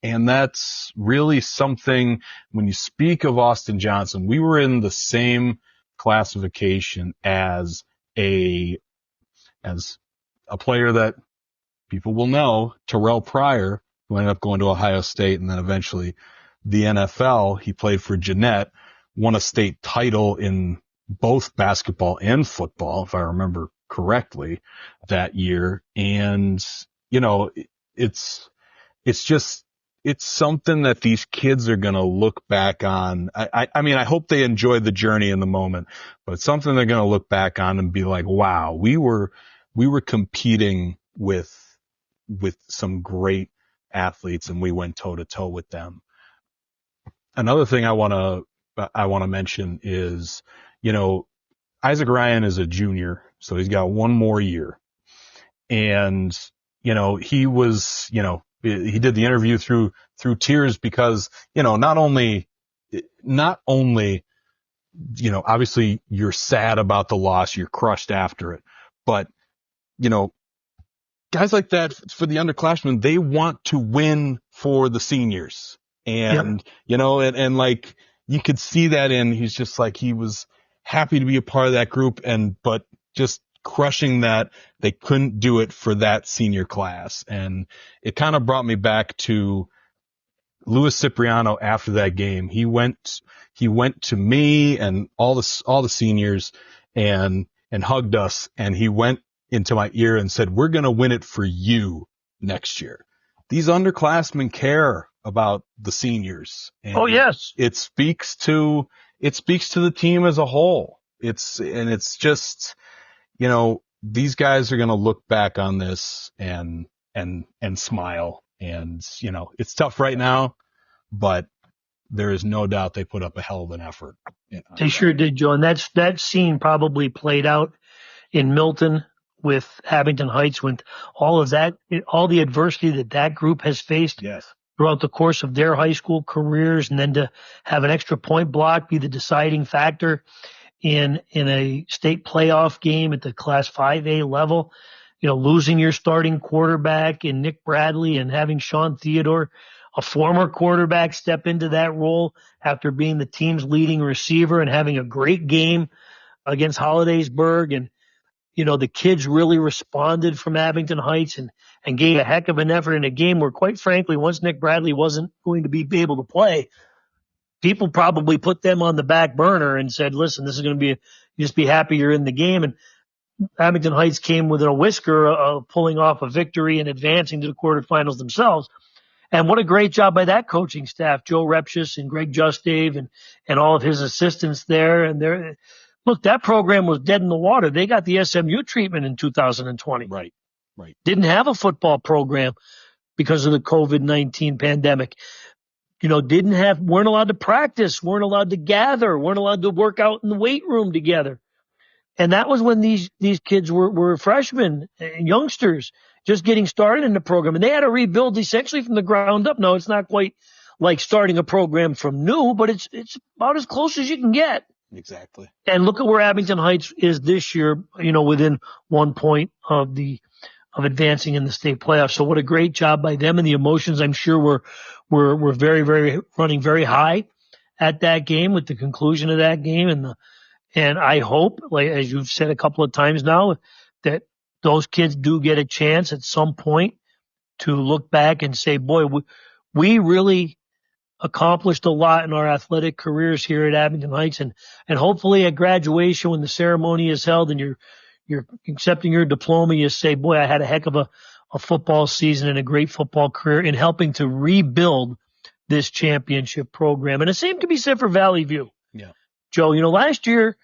And that's really something, when you speak of Austin Johnson, we were in the same classification as a player that people will know, Terrell Pryor, who ended up going to Ohio State and then eventually the NFL. He played for Jeanette, won a state title in both basketball and football, if I remember correctly, that year. And, it's something that these kids are going to look back on. I mean, I hope they enjoy the journey in the moment, but it's something they're going to look back on and be like, wow, we were competing with some great athletes, and we went toe to toe with them. Another thing I want to mention is, Isaac Ryan is a junior, so he's got one more year. And, he was, he did the interview through tears because, not only, obviously you're sad about the loss, you're crushed after it, but, guys like that, for the underclassmen, they want to win for the seniors. And, and like, you could see that he's just like, he was happy to be a part of that group, but just crushing that they couldn't do it for that senior class. And it kind of brought me back to Louis Cipriano after that game. He went to me and all the seniors and hugged us, and he went into my ear and said, "We're going to win it for you next year." These underclassmen care about the seniors. And oh, yes. It speaks to the team as a whole. It's just, these guys are going to look back on this and smile. And, it's tough right now, but there is no doubt they put up a hell of an effort. They sure did, Joe. And that scene probably played out in Milton with Abington Heights, with all of that, all the adversity that group has faced. Yes. Throughout the course of their high school careers, and then to have an extra point block be the deciding factor in a state playoff game at the Class 5A level, losing your starting quarterback in Nick Bradley and having Sean Theodore, a former quarterback, step into that role after being the team's leading receiver and having a great game against Hollidaysburg. And, the kids really responded from Abington Heights and gave a heck of an effort in a game where, quite frankly, once Nick Bradley wasn't going to be able to play, people probably put them on the back burner and said, listen, this is going to be, just be happy you're in the game. And Abington Heights came within a whisker of pulling off a victory and advancing to the quarterfinals themselves. And what a great job by that coaching staff, Joe Repshis and Greg Justave and all of his assistants there. And look, that program was dead in the water. They got the SMU treatment in 2020. Right. Didn't have a football program because of the COVID-19 pandemic. Weren't allowed to practice, weren't allowed to gather, weren't allowed to work out in the weight room together. And that was when these kids were freshmen and youngsters just getting started in the program. And they had to rebuild essentially from the ground up. No, it's not quite like starting a program from new, but it's about as close as you can get. Exactly. And look at where Abington Heights is this year, within 1 point of advancing in the state playoffs. So what a great job by them, and the emotions I'm sure were very, very running very high at that game, with the conclusion of that game. And I hope, like, as you've said a couple of times now, that those kids do get a chance at some point to look back and say, boy, we really accomplished a lot in our athletic careers here at Abington Heights. And hopefully at graduation, when the ceremony is held and you're accepting your diploma, you say, boy, I had a heck of a football season and a great football career in helping to rebuild this championship program. And the same can be said for Valley View. Yeah. Joe, last year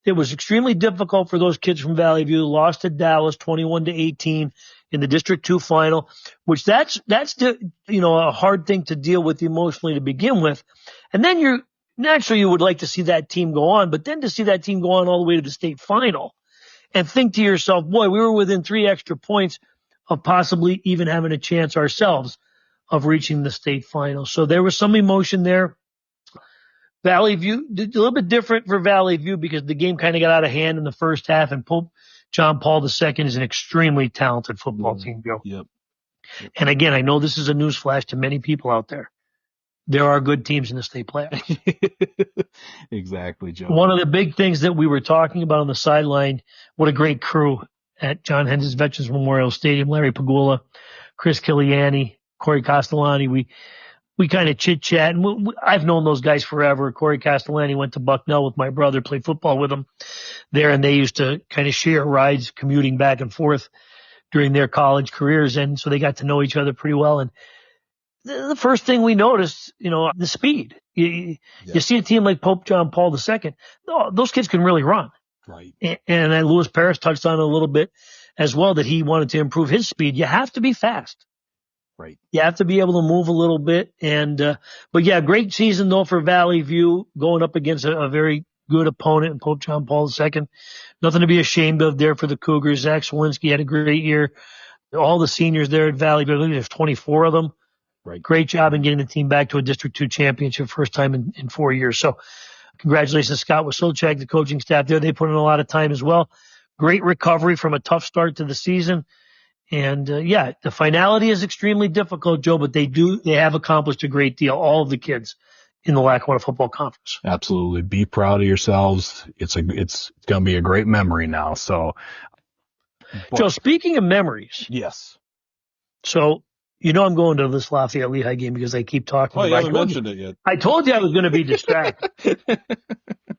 it was extremely difficult for those kids from Valley View. Lost to Dallas 21-18 in the District 2 final, which that's a hard thing to deal with emotionally to begin with. And then naturally you would like to see that team go on, but then to see that team go on all the way to the state final and think to yourself, boy, we were within 3 extra points of possibly even having a chance ourselves of reaching the state final. So there was some emotion there. Valley View, a little bit different for Valley View because the game kind of got out of hand in the first half, and Pope John Paul II is an extremely talented football team, Joe. Yep. And again, I know this is a newsflash to many people out there. There are good teams in the state playoffs. Exactly, Joe. One of the big things that we were talking about on the sideline, what a great crew at John Henderson Veterans Memorial Stadium. Larry Pagula, Chris Kiliani, Corey Castellani. We kind of chit-chat, and I've known those guys forever. Corey Castellani went to Bucknell with my brother, played football with him there, and they used to kind of share rides, commuting back and forth during their college careers, and so they got to know each other pretty well. And the first thing we noticed, the speed. You see a team like Pope John Paul II, those kids can really run. Right. And Louis Baress touched on it a little bit as well, that he wanted to improve his speed. You have to be fast. Right. You have to be able to move a little bit. But yeah, great season though for Valley View, going up against a very good opponent in Pope John Paul II. Nothing to be ashamed of there for the Cougars. Zach Swinski had a great year. All the seniors there at Valley View, I believe there's 24 of them. Right. Great job in getting the team back to a District 2 championship, first time in 4 years. So congratulations, Scott Wasilchak, the coaching staff there. They put in a lot of time as well. Great recovery from a tough start to the season. And the finality is extremely difficult, Joe, but they have accomplished a great deal, all of the kids in the Lackawanna Football Conference. Absolutely. Be proud of yourselves. It's going to be a great memory now. So, Joe, speaking of memories. Yes. So, I'm going to this Lafayette Lehigh game because I keep talking. Oh, you haven't mentioned it yet. I told you I was going to be distracted.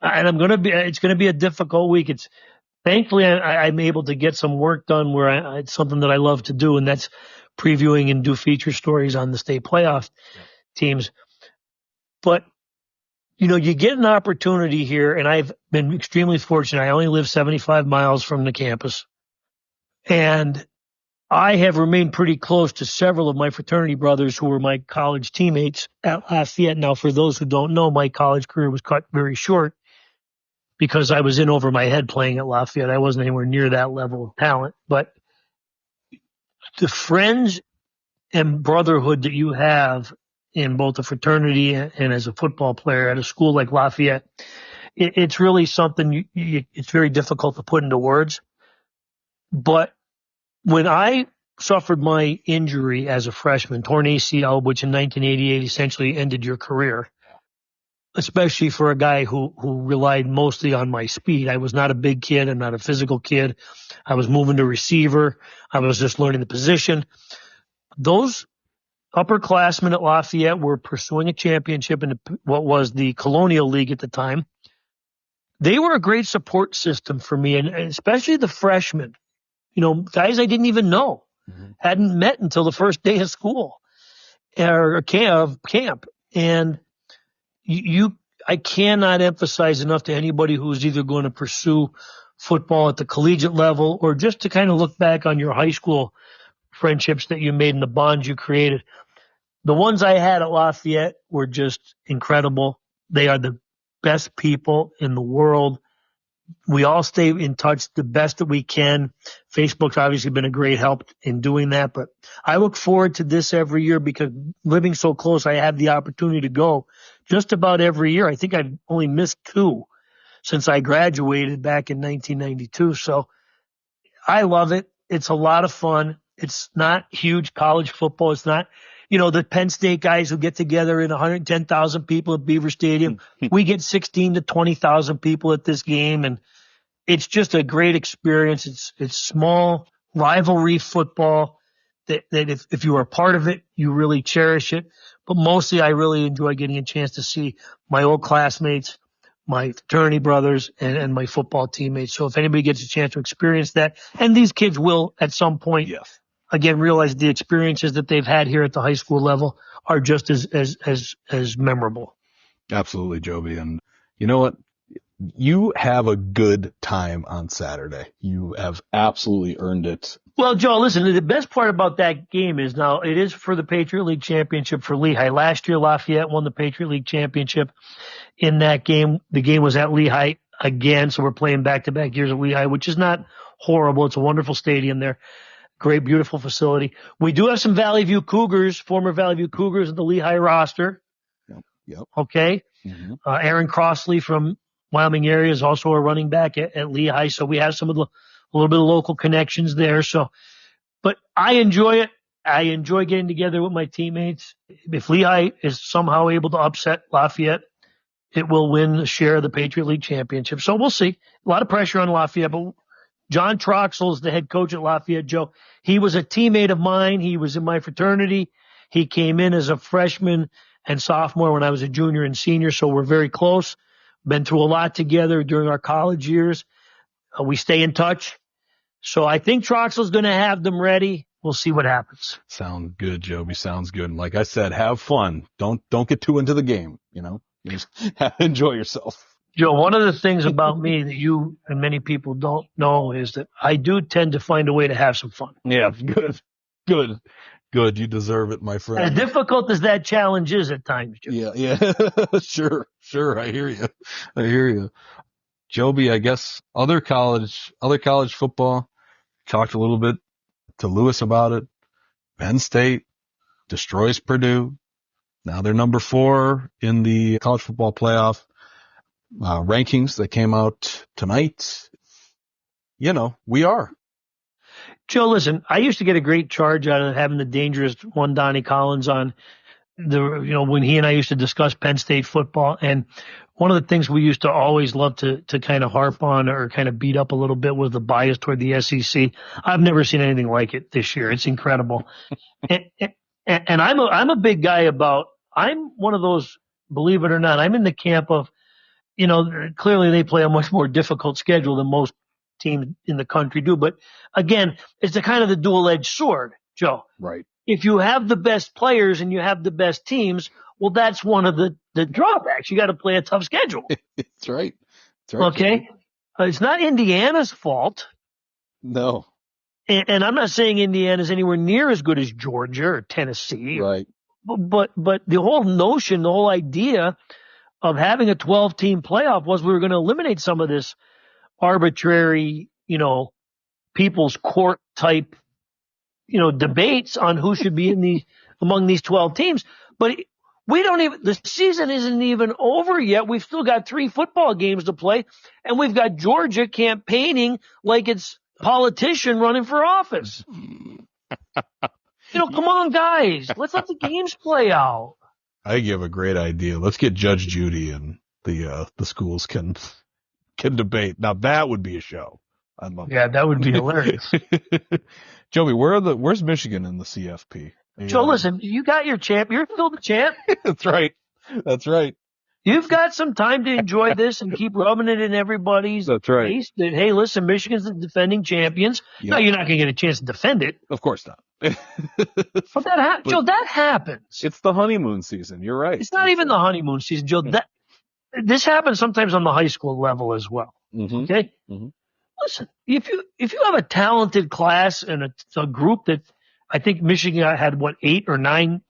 And it's going to be a difficult week. Thankfully, I'm able to get some work done where it's something that I love to do, and that's previewing and do feature stories on the state playoff teams. But, you get an opportunity here, and I've been extremely fortunate. I only live 75 miles from the campus, and I have remained pretty close to several of my fraternity brothers who were my college teammates at Lafayette. Now, for those who don't know, my college career was cut very short because I was in over my head playing at Lafayette. I wasn't anywhere near that level of talent. But the friends and brotherhood that you have in both a fraternity and as a football player at a school like Lafayette, it's really something it's very difficult to put into words. But when I suffered my injury as a freshman, torn ACL, which in 1988 essentially ended your career, especially for a guy who relied mostly on my speed. I was not a big kid. I'm not a physical kid. I was moving to receiver. I was just learning the position. Those upperclassmen at Lafayette were pursuing a championship in what was the Colonial League at the time. They were a great support system for me, and especially the freshmen. Guys I didn't even know, hadn't met until the first day of school or camp. And I cannot emphasize enough to anybody who's either going to pursue football at the collegiate level or just to kind of look back on your high school friendships that you made and the bonds you created. The ones I had at Lafayette were just incredible. They are the best people in the world. We all stay in touch the best that we can. Facebook's obviously been a great help in doing that, but I look forward to this every year because living so close, I have the opportunity to go just about every year. I think I've only missed 2 since I graduated back in 1992. So I love it. It's a lot of fun. It's not huge college football. It's not the Penn State guys who get together in 110,000 people at Beaver Stadium. We get 16 to 20,000 people at this game, and it's just a great experience. It's small rivalry football that if you are a part of it, you really cherish it. But mostly I really enjoy getting a chance to see my old classmates, my fraternity brothers, and my football teammates. So if anybody gets a chance to experience that, and these kids will at some point, Yes. again, realize the experiences that they've had here at the high school level are just as memorable. Absolutely, Joby. And you know what? You have a good time on Saturday. You have absolutely earned it. Well, Joe, listen, the best part about that game is now it is for the Patriot League Championship for Lehigh. Last year, Lafayette won the Patriot League Championship in that game. The game was at Lehigh again, so we're playing back-to-back years at Lehigh, which is not horrible. It's a wonderful stadium there. Great, beautiful facility. We do have some Valley View Cougars, former Valley View Cougars in the Lehigh roster. Yep. Okay. Mm-hmm. Aaron Crossley from Wyoming area is also a running back at Lehigh. So we have a little bit of local connections there. So, but I enjoy it. I enjoy getting together with my teammates. If Lehigh is somehow able to upset Lafayette, it will win a share of the Patriot League Championship. So we'll see. A lot of pressure on Lafayette, but John Troxel is the head coach at Lafayette, Joe. He was a teammate of mine. He was in my fraternity. He came in as a freshman and sophomore when I was a junior and senior, so we're very close. Been through a lot together during our college years. We stay in touch. So I think Troxel's going to have them ready. We'll see what happens. Sounds good, Joby. Sounds good. And like I said, have fun. Don't get too into the game. You just enjoy yourself. Joe, one of the things about me that you and many people don't know is that I do tend to find a way to have some fun. Yeah, good. You deserve it, my friend. As difficult as that challenge is at times, Joe. Yeah. Sure. I hear you. Joby, I guess other college football. Talked a little bit to Lewis about it. Penn State destroys Purdue. Now they're number 4 in the college football playoff rankings that came out tonight. We are. Joe, listen, I used to get a great charge out of having the dangerous one Donnie Collins on when he and I used to discuss Penn State football. And one of the things we used to always love to kind of harp on or kind of beat up a little bit was the bias toward the SEC. I've never seen anything like it this year. It's incredible. and I'm a big guy I'm one of those, believe it or not, I'm in the camp of, clearly they play a much more difficult schedule than most teams in the country do. But again, it's the kind of the dual-edged sword, Joe. Right. If you have the best players and you have the best teams, well, that's one of the drawbacks. You got to play a tough schedule. That's right. Okay. It's not Indiana's fault. No. And I'm not saying Indiana's anywhere near as good as Georgia or Tennessee. Right. But the whole notion, the whole idea of having a 12-team playoff was we were going to eliminate some of this arbitrary, people's court type, debates on who should be among these 12 teams. But the season isn't even over yet. We've still got 3 football games to play, and we've got Georgia campaigning like it's politician running for office. Come on, guys. Let's let the games play out. I give a great idea. Let's get Judge Judy and the schools can debate. Now that would be a show. I'd love that. That would be hilarious. Joby, where's Michigan in the CFP? Joe, listen, you got your champ. You're still the champ. That's right. You've got some time to enjoy this and keep rubbing it in everybody's face that, hey, listen, Michigan's the defending champions. Yep. Now, you're not going to get a chance to defend it. Of course not. But Joe, that happens. It's the honeymoon season. You're right. It's not even the honeymoon season, Joe. This happens sometimes on the high school level as well. Mm-hmm. Okay? Mm-hmm. Listen, if you have a talented class and a group that I think Michigan had, 8 or 9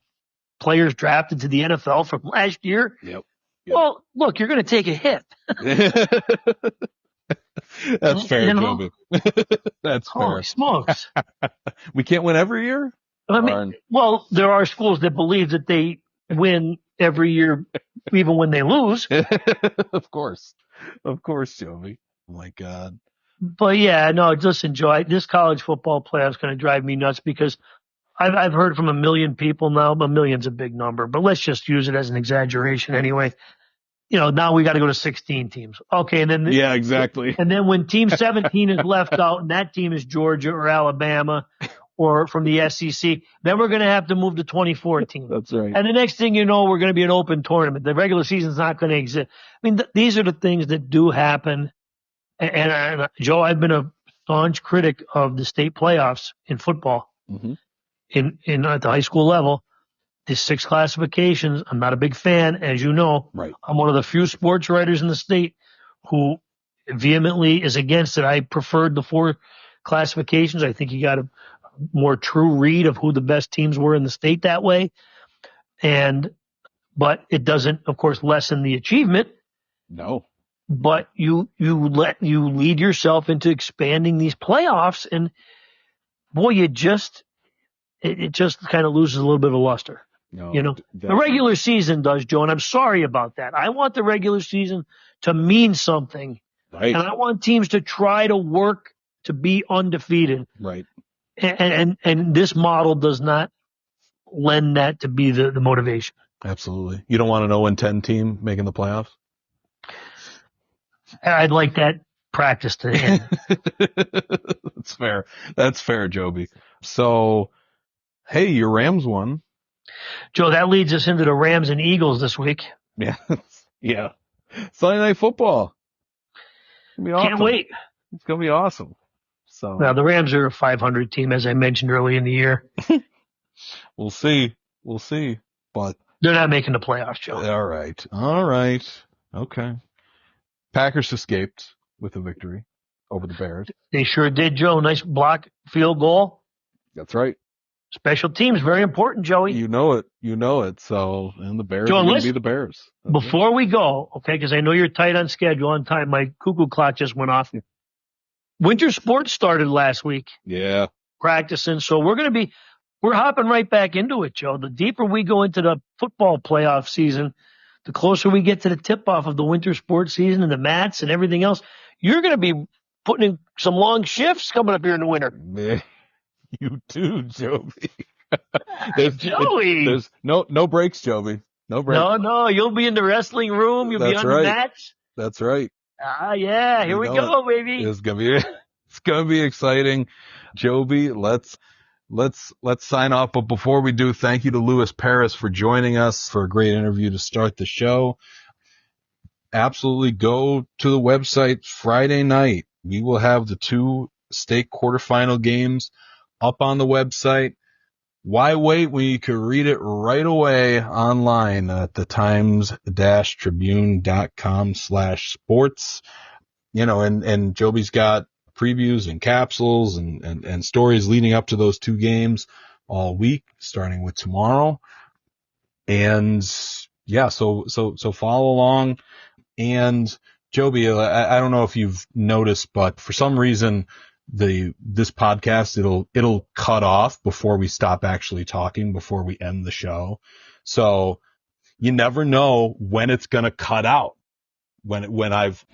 players drafted to the NFL from last year. Yep. Well, look, you're going to take a hit. That's fair, Joby. That's fair. Holy smokes. We can't win every year? Well, there are schools that believe that they win every year, even when they lose. Of course, Joby. Oh, my God. But, yeah, no, just enjoy. This college football playoff is going to drive me nuts because I've heard from 1 million people now. 1 million's a big number, but let's just use it as an exaggeration anyway. Now we got to go to 16 teams. Okay, and then Yeah, exactly. And then when Team 17 is left out, and that team is Georgia or Alabama or from the SEC, then we're going to have to move to 24 teams. That's right. And the next thing you know, we're going to be an open tournament. The regular season's not going to exist. I mean, these are the things that do happen. And Joe, I've been a staunch critic of the state playoffs in football. Mm-hmm. At the high school level. The 6 classifications, I'm not a big fan, as you know. Right. I'm one of the few sports writers in the state who vehemently is against it. I preferred the 4 classifications. I think you got a more true read of who the best teams were in the state that way. But it doesn't, of course, lessen the achievement. No. But you lead yourself into expanding these playoffs, and boy, it just kind of loses a little bit of luster. No, the regular season does, Joe, and I'm sorry about that. I want the regular season to mean something. Right. And I want teams to try to work to be undefeated. Right. And this model does not lend that to be the motivation. Absolutely. You don't want an 0-10 team making the playoffs? I'd like that practice to end. That's fair. That's fair, Joby. So, hey, your Rams won. Joe, that leads us into the Rams and Eagles this week. Yeah. Yeah. Sunday Night Football. It's gonna be awesome. Can't wait. It's going to be awesome. So now the Rams are a 500 team, as I mentioned early in the year. We'll see. We'll see. But they're not making the playoffs, Joe. All right. Okay. Packers escaped with a victory over the Bears. They sure did, Joe. Nice block field goal. That's right. Special teams, very important, Joey. You know it. So, and the Bears Joe, are going to be the Bears. Before we go, okay, because I know you're tight on schedule, on time. My cuckoo clock just went off. Winter sports started last week. Yeah. Practicing. So we're hopping right back into it, Joe. The deeper we go into the football playoff season, the closer we get to the tip-off of the winter sports season and the mats and everything else, you're going to be putting in some long shifts coming up here in the winter. Man, you too, Joby. Joey. There's no breaks, Joby. No breaks. No. You'll be in the wrestling room. You'll be on the mats. That's right. Yeah. Here we go, baby. It's gonna be exciting, Joby. Let's sign off. But before we do, thank you to Lewis Baress for joining us for a great interview to start the show. Absolutely go to the website Friday night. We will have the 2 state quarterfinal games up on the website. Why wait when you could read it right away online at the Times-Tribune.com/sports. And Joby's got previews and capsules and stories leading up to those 2 games all week, starting with tomorrow. And yeah, so follow along. And Joby, I don't know if you've noticed, but for some reason, this podcast, it'll cut off before we stop actually talking, before we end the show. So you never know when it's going to cut out. When I've